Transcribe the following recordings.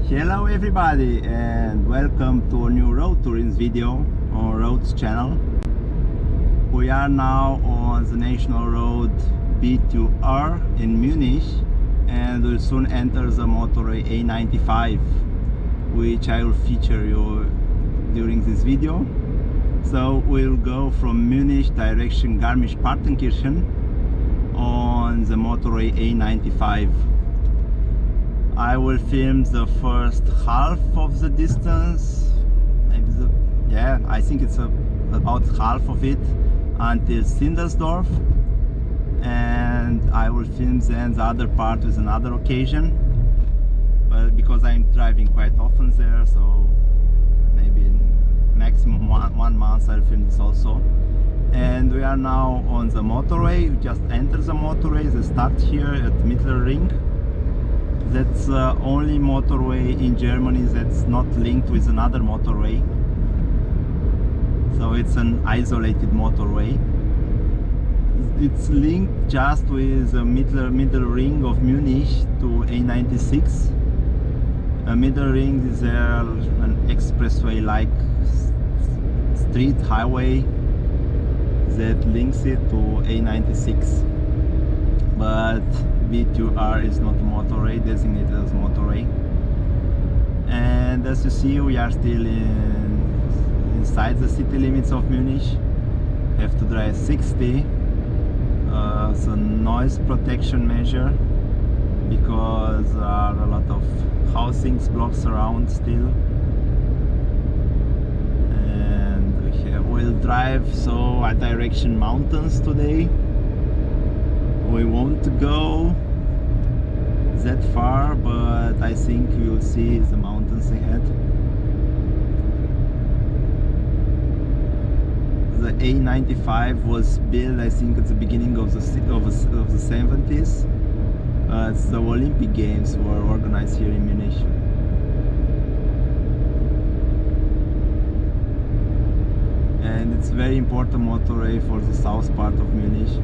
Hello everybody and welcome to a new road touring video on Roads channel. We are now on the national road B2R in Munich and will soon enter the motorway A95, which I will feature you during this video. So we'll go from Munich direction Garmisch-Partenkirchen on the motorway A95. I will film the first half of the distance, maybe I think it's about half of it until Sindelsdorf, and I will film then the other part with another occasion, but because I'm driving quite often there, so maybe in maximum one month I'll film this also. And we are now on the motorway. We just enter the motorway. The start here at Mittelring. That's the only motorway in Germany that's not linked with another motorway. So it's an isolated motorway. It's linked just with the middle ring of Munich to A96. A middle ring is there, an expressway like street highway that links it to A96. But B2R is not a motorway, designated as motorway. And as you see, we are still inside the city limits of Munich. Have to drive 60. It's a noise protection measure because there are a lot of housings blocks around still. And we'll drive a direction mountains today. We won't go that far, but I think we will see the mountains ahead. The A95 was built, I think, at the beginning of the 70s. The Olympic Games were organized here in Munich. And it's a very important motorway for the south part of Munich,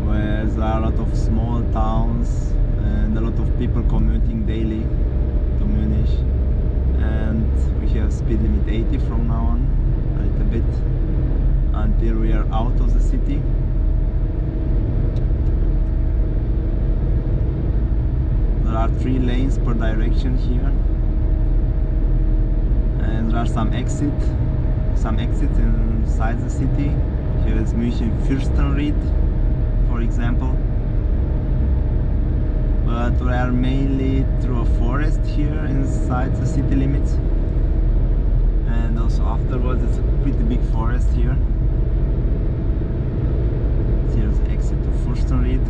where there are a lot of small towns and a lot of people commuting daily to Munich. And we have speed limit 80 from now on, a little bit, until we are out of the city. There are 3 lanes per direction here, and there are some exits inside the city. Here is München Fürstenried, for example, but we are mainly through a forest here inside the city limits, and also afterwards it's a pretty big forest here. Here's the exit to Fürstenried,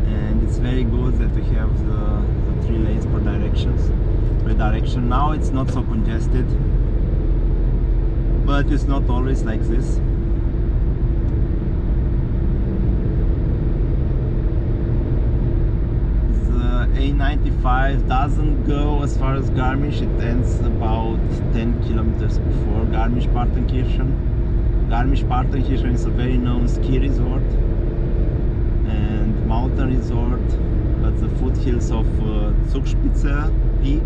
and it's very good that we have the 3 lanes per direction. Now it's not so congested, but it's not always like this. A95 doesn't go as far as Garmisch. It ends about 10 kilometers before Garmisch-Partenkirchen. Garmisch-Partenkirchen is a very known ski resort and mountain resort, but the foothills of Zugspitze peak,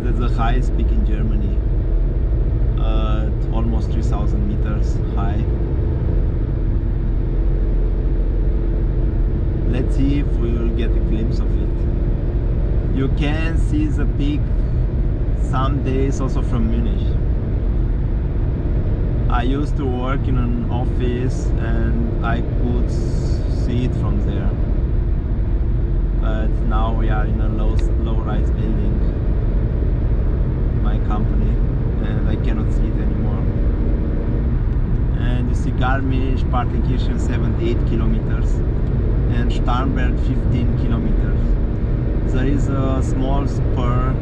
that's the highest peak in Germany, almost 3,000 meters high. Let's see if we will get a glimpse of it. You can see the peak some days also from Munich. I used to work in an office and I could see it from there. But now we are in a low-rise building, my company, and I cannot see it anymore. And you see Garmisch-Partenkirchen 78 kilometers. And Starnberg 15 kilometers. There is a small spur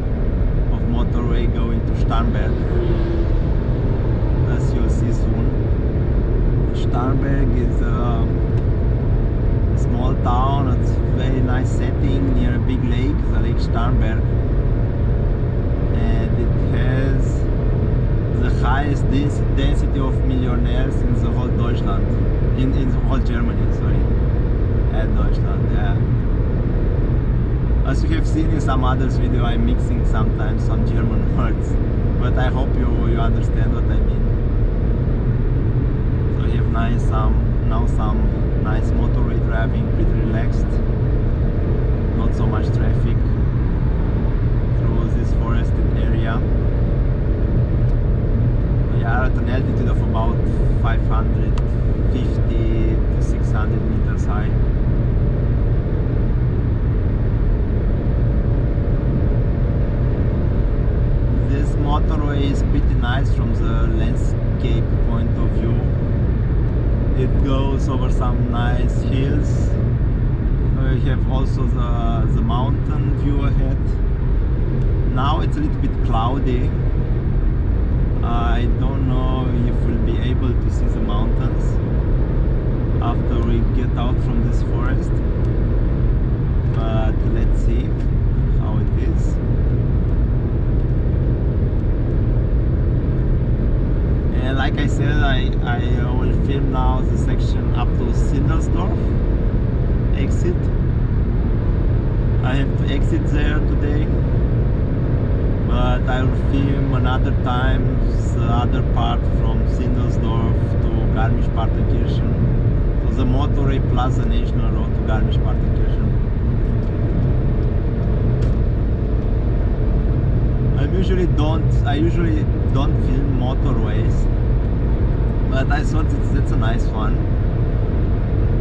of motorway going to Starnberg, as you'll see soon. Starnberg is a small town. It's a very nice setting near a big lake, the Lake Starnberg, and it has the highest density of millionaires in the whole Deutschland, in the whole Germany, sorry. Deutschland, yeah. As you have seen in some others video, I'm mixing sometimes some German words, but I hope you understand what I mean. So you have now some nice motorway driving, pretty relaxed, not so much traffic through this forested area. We are at an altitude of about 550 to 600 meters high. This motorway is pretty nice from the landscape point of view. It goes over some nice hills. We have also the mountain view ahead. Now it's a little bit cloudy. I don't know if we'll be able to see the mountains after we get out from this forest, but let's see how it is. And like I said, I will film now the section up to Sindelsdorf exit. I have to exit there today, but I will film another time the other part from Sindelsdorf to Garmisch-Partenkirchen. So the motorway plus the national road to Garmisch-Partenkirchen. I usually don't film motorways, but I thought that's a nice one.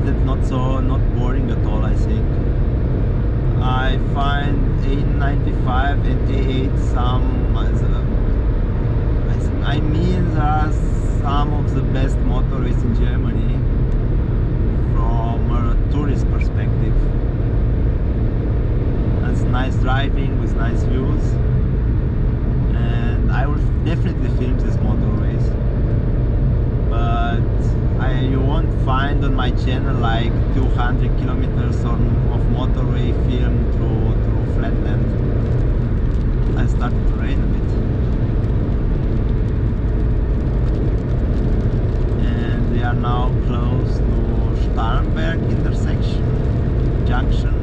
That's not boring at all, I think. I find A95 and A8 I mean there are some of the best motorways in Germany from a tourist perspective. It's nice driving with nice views, and I will definitely film these motorways, but you won't find on my channel like 200 kilometers of motorway film through flatland. I started to rain a bit, and we are now close to Starnberg junction,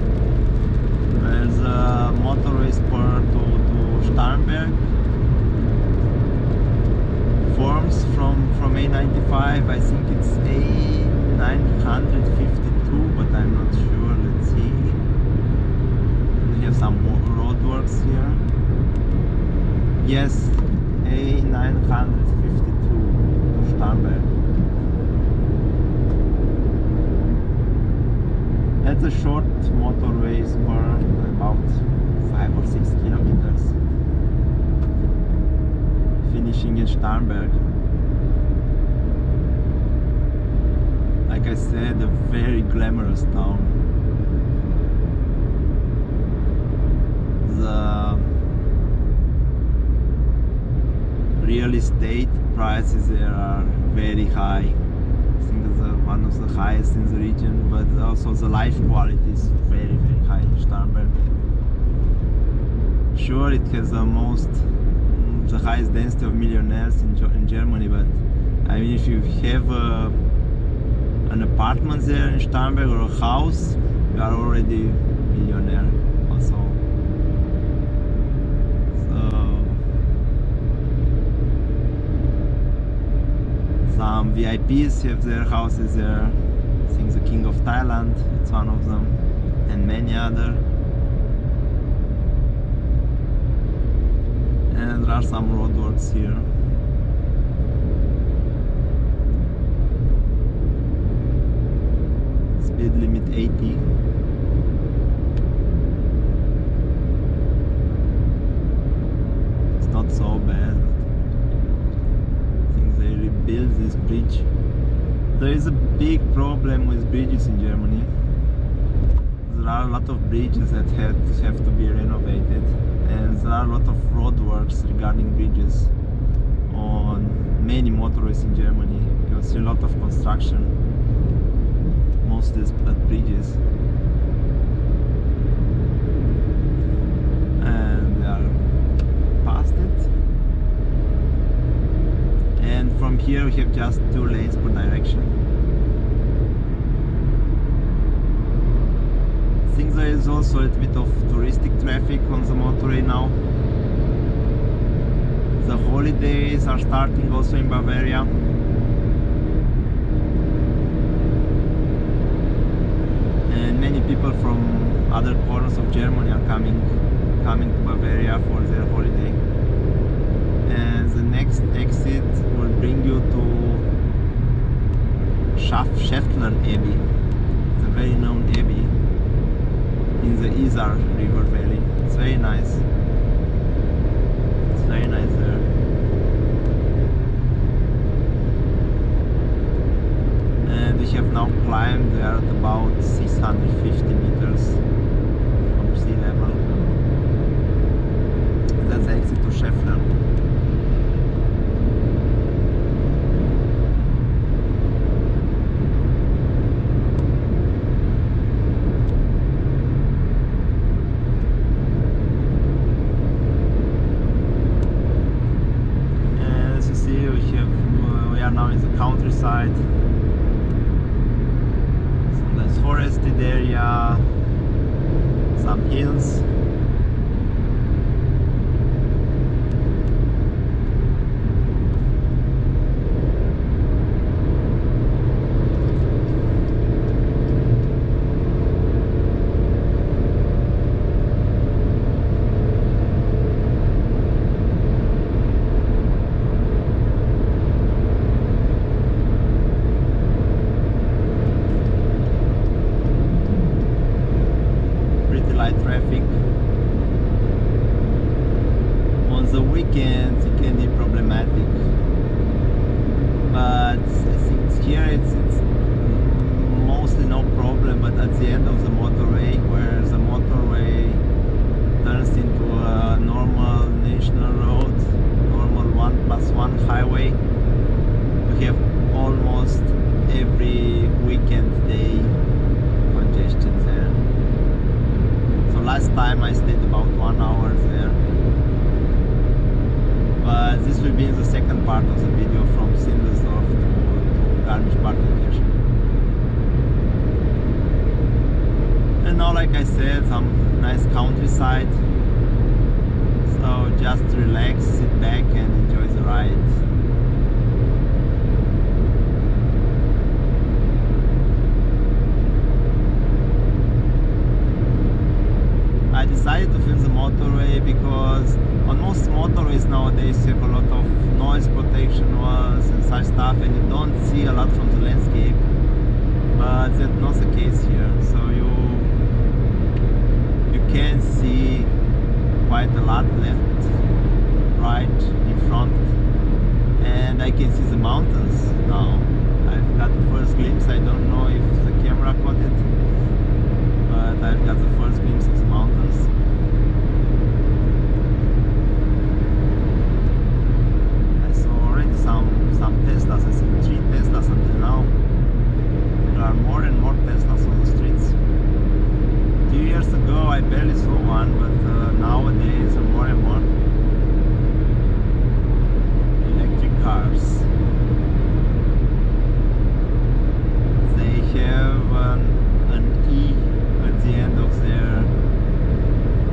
where the motorway spur to Starnberg forms from A95. I think it's A952, but I'm not sure. Let's see. We have some roadworks here. Yes, A952 to Starnberg. That's a short motorway spur, about 5 or 6 kilometers. Finishing in Starnberg. Like I said, a very glamorous town. The real estate prices there are very high. I think it's one of the highest in the region, but also the life quality is very, very high in Starnberg. Sure, it has the highest density of millionaires in Germany, but I mean, if you have an apartment there in Starnberg or a house, you are already millionaire also. So some VIPs have their houses there. I think the King of Thailand, it's one of them, and many other. And there are some roadworks here. Speed limit 80. It's not so bad. I think they rebuilt this bridge. There is a big problem with bridges in Germany. There are a lot of bridges that have to be renovated, and there are a lot of roadworks regarding bridges on many motorways in Germany. You'll see a lot of construction, mostly at bridges, and they are past it. And from here we have just 2 lanes per direction. think there is also a little bit of touristic traffic on the motorway now. The holidays are starting also in Bavaria. And many people from other corners of Germany are coming to Bavaria for their holiday. And the next exit will bring you to Schäftlarn Abbey. It's a very known abbey in the Isar River Valley. It's very nice. It's very nice there. And we have now climbed there at about 650 meters from sea level. That's the exit to Schäftlarn. Countryside, some nice forested area, some hills. Traffic on the weekends it can be problematic, but I think here it's mostly no problem. But at the end of the motorway, where the motorway turns into a normal national road, normal 1+1 highway, we have almost every weekend day congestion there. Last time I stayed about 1 hour there, but this will be in the second part of the video from Sindelsdorf to Garmisch-Partenkirchen. And now, like I said, some nice countryside, so just relax, sit back and enjoy the ride. I decided to film the motorway because on most motorways nowadays you have a lot of noise protection walls and such stuff, and you don't see a lot from the landscape, but that's not the case here. So you can see quite a lot left, right, in front, and I can see the mountains now. I've got the first glimpse. I don't know if the camera caught it, but I've got the first glimpse of the mountains. I saw already some Teslas. I think 3 Teslas until now. There are more and more Teslas on the streets. 2 years ago I barely saw one, but nowadays more and more electric cars. They have an E at the end of their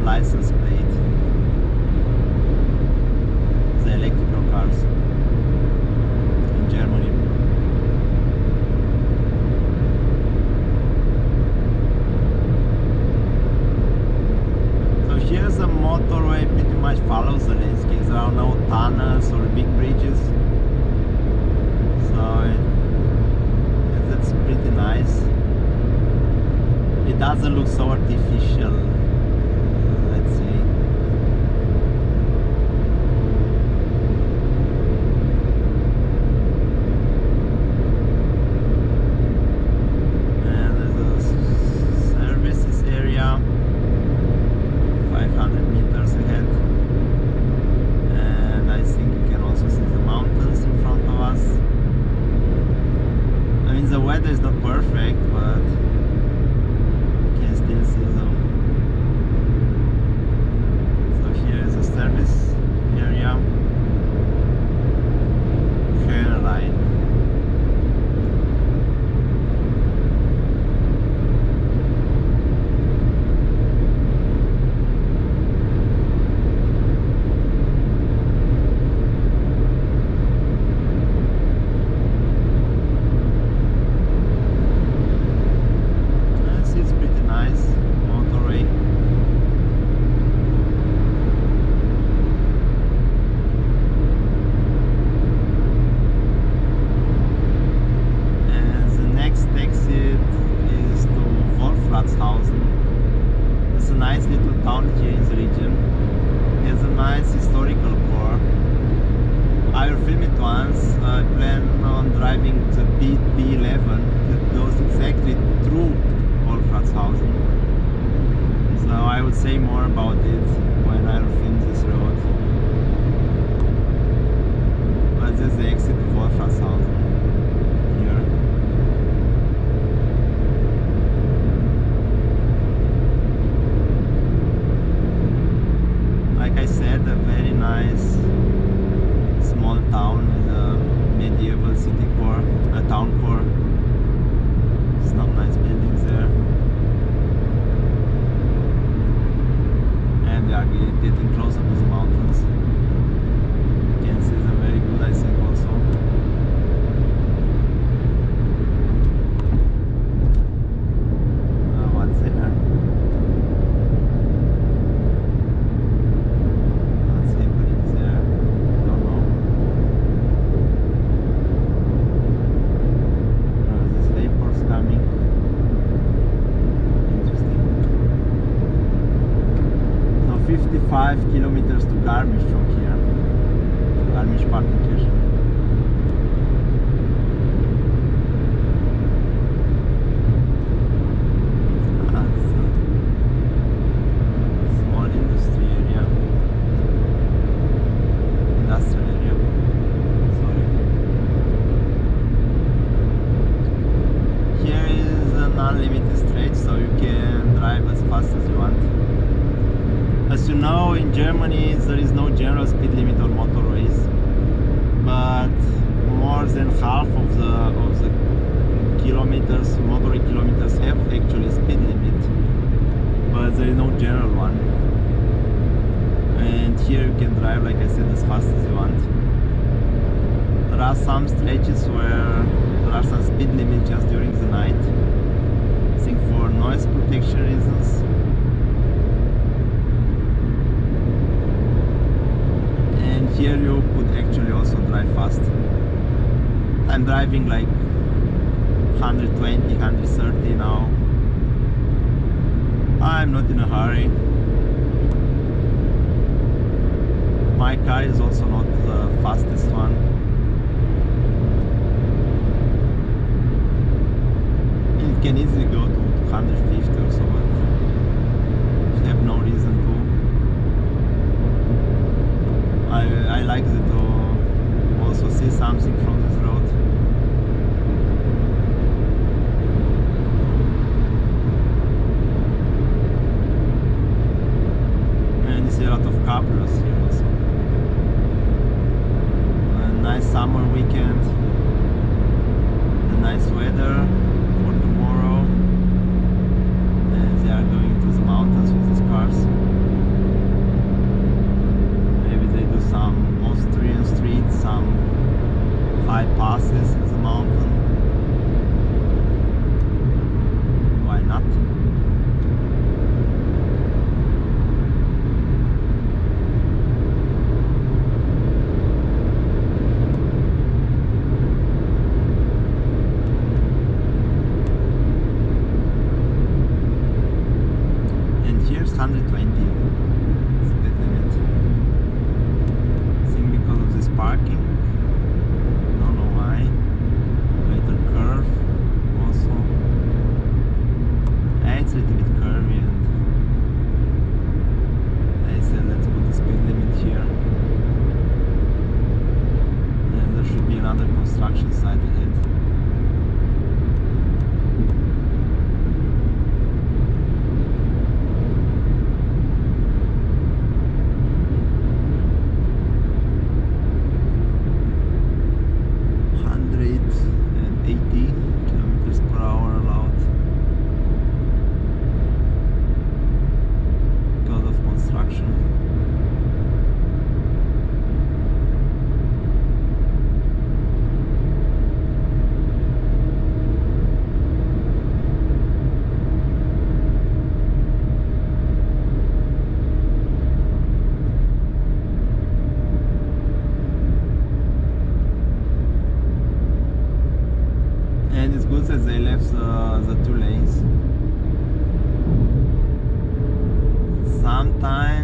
license plate. The electrical cars in Germany. So here's a motorway pretty much follows the landscape. There are no tunnels or big bridges. So that's pretty nice. It doesn't look so artificial, let's say. And there's a services area 500 meters ahead, and I think you can also see the mountains in front of us. I mean, the weather is not perfect, but still see them. town here in the region. It has a nice historical core. I will film it once. I plan on driving the B11 that goes exactly through Wolfratshausen. So I will say more about it when I will film this road. But there's the exit of Wolfratshausen here. Like I said, a very nice small town with a medieval city core, a town core. Some nice buildings there. And we are getting closer to the mountains. You can see them very good, I think, also. What's there? What's happening there? I don't know. There's vapors coming. Interesting. So 55 kilometers to Garmisch from here. Garmisch Partenkirchen. Small industry area. Industrial area. Sorry. Here is an unlimited stretch, so you can drive as fast as you want. As you know, in Germany there is no general speed limit on motorways, but more than half of the kilometers, motorway kilometers, have actually speed limit, but there is no general one. And here you can drive, like I said, as fast as you want. There are some stretches where there are some speed limits just during the night, I think for noise protection reasons. Here you could actually also drive fast. I'm driving like 120, 130 now. I'm not in a hurry. My car is also not the fastest one. It can easily go to 150 or so, but I have no reason to. I like to also see something from this road. And you see a lot of cabrios here also. A nice summer weekend. The nice weather for tomorrow. And they are going to the mountains with these cars. Some Austrian streets, some high passes in the mountain. Why not? And here's 120. Parking, don't know why. Later curve also. It's a little bit curvy, and I said let's put the speed limit here. And there should be another construction site ahead.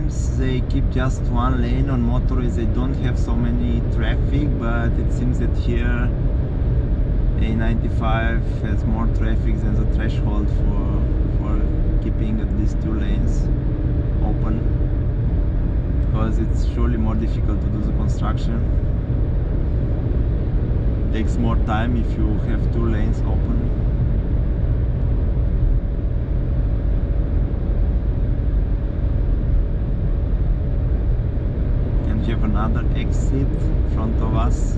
seems they keep just one lane on motorways. They don't have so many traffic, but it seems that here A95 has more traffic than the threshold for keeping at least 2 lanes open, because it's surely more difficult to do the construction. It takes more time if you have 2 lanes open. We have another exit in front of us,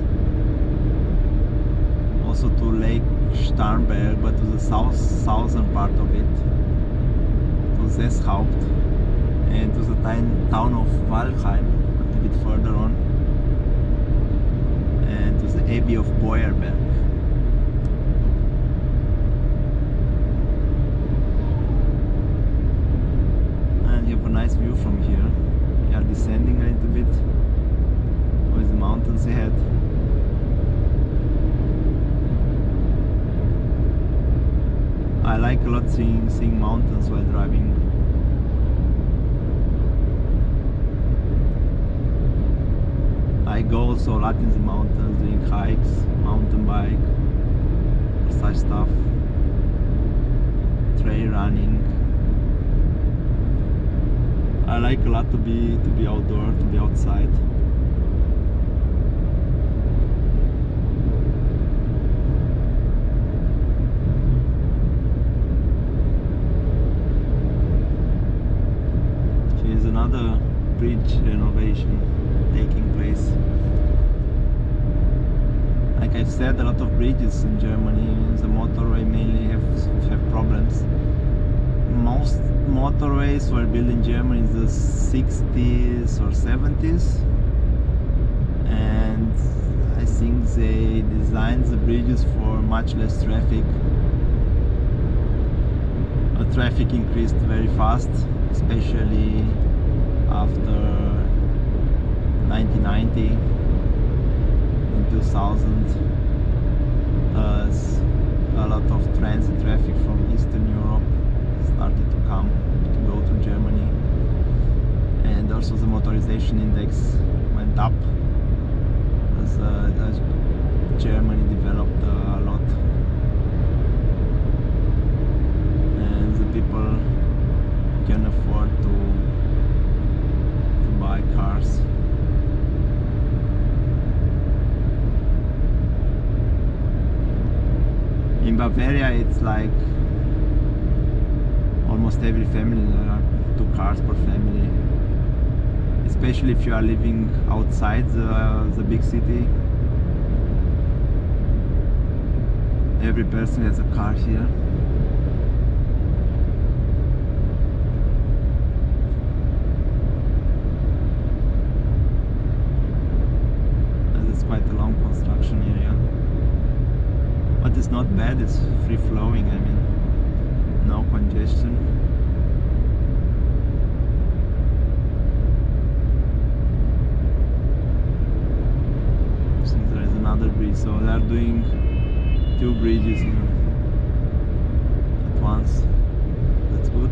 also to Lake Starnberg, but to the southern part of it, to Seeshaupt, and to the town of Wolfratshausen a little bit further on, and to the Abbey of Penzberg. And you have a nice view from here. We are descending a little bit with the mountains ahead. I like a lot seeing mountains while driving. I go also a lot in the mountains, doing hikes, mountain bike, such stuff, trail running. I like a lot to be outdoor, to be outside. Here's another bridge renovation taking place. Like I've said, a lot of bridges in Germany, the motorway mainly have problems. Most motorways were built in Germany in the 60s or 70s, and I think they designed the bridges for much less traffic. The traffic increased very fast, especially after 1990 and 2000, as a lot of transit traffic from Eastern Europe started to come to go to Germany, and also the motorization index went up as Germany developed a lot, and the people can afford to buy cars. In Bavaria it's like almost every family, there are 2 cars per family, especially if you are living outside the big city. Every person has a car here. It's quite a long construction area, but it's not bad, it's free flowing, I mean, no congestion. Since there is another bridge, so they are doing 2 bridges at once. That's good.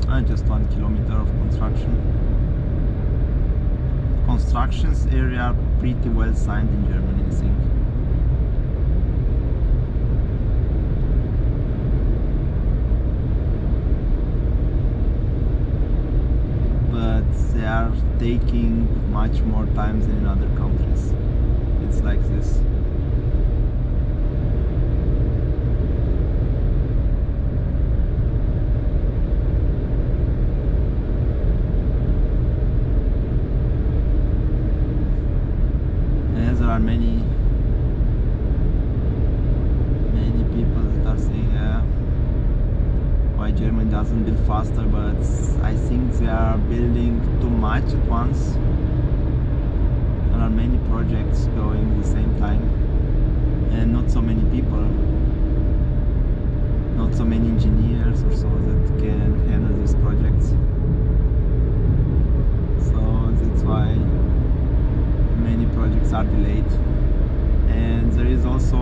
And just 1 kilometer of construction. Constructions area are pretty well signed in Germany, I think. But they are taking much more time than in other countries. It's like this. There are many people that are saying why Germany doesn't build faster, but I think they are building too much at once. There are many projects going at the same time, and not so many people, not so many engineers or so that can handle these projects. So that's why many projects are delayed, and there is also a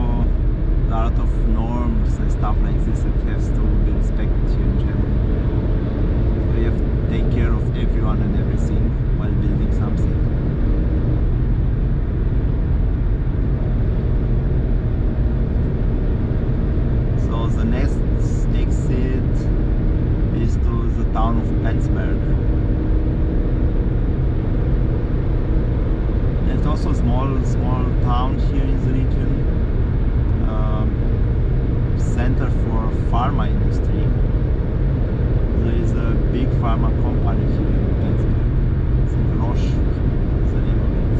lot of norms and stuff like this that has to be respected here in Germany. So you have to take care of everyone and everything while building something. So the next exit is to the town of Penzberg. It's also a small town here in the region, center for pharma industry. There is a big pharma company here in Penzberg. I think Roche is the name of it.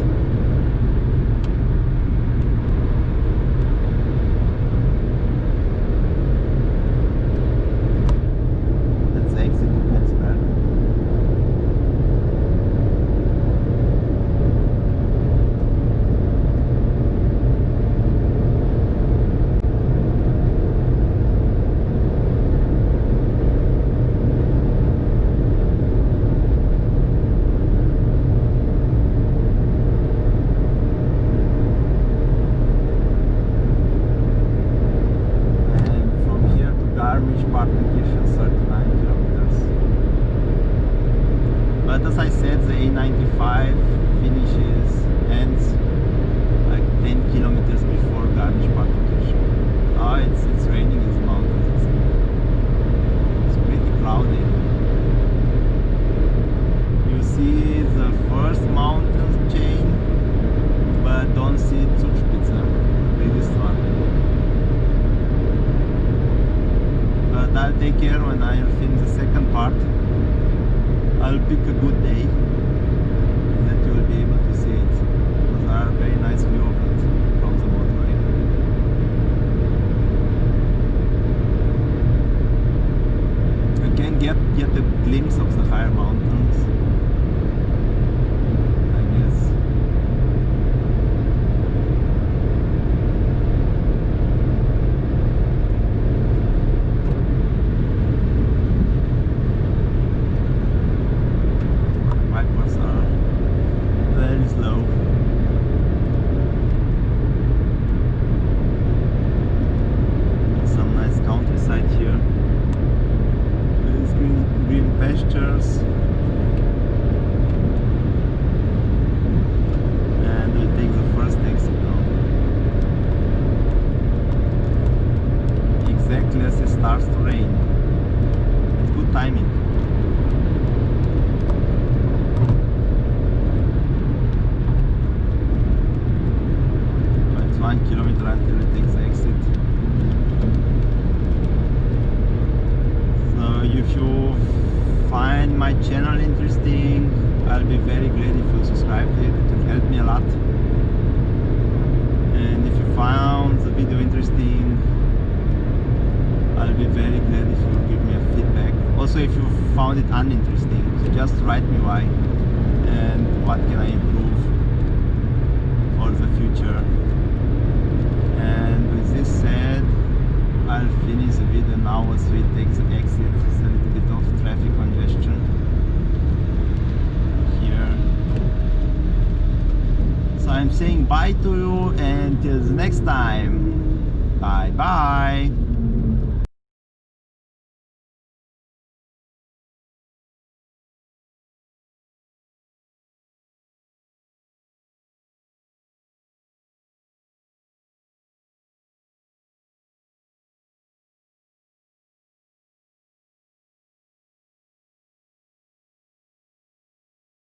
Let's exit to Penzberg. But as I said, the A95 ends like 10 kilometers before Garmisch-Partenkirchen. Oh, it's raining in the mountains. It's pretty cloudy. You see the first mountain chain, but don't see Zugspitze, the biggest one. But I'll take care when I'll film the second part. I'll pick a good day that you will be able to see it, because there are a very nice view of it from the motorway. You can get a glimpse of the higher mountains, I guess. Pastures, and we'll take the first exit now. Exactly as it starts to rain. It's good timing. It's 1 kilometer until we take the exit. So if you find my channel interesting, I'll be very glad if you subscribe to it. It will help me a lot. And if you found the video interesting, I'll be very glad if you give me a feedback. Also, if you found it uninteresting, so just write me why and what can I improve for the future. And with this said, I'll finish the video now as we take the exit. It's a little bit of traffic congestion here. So I'm saying bye to you and till the next time. Bye bye.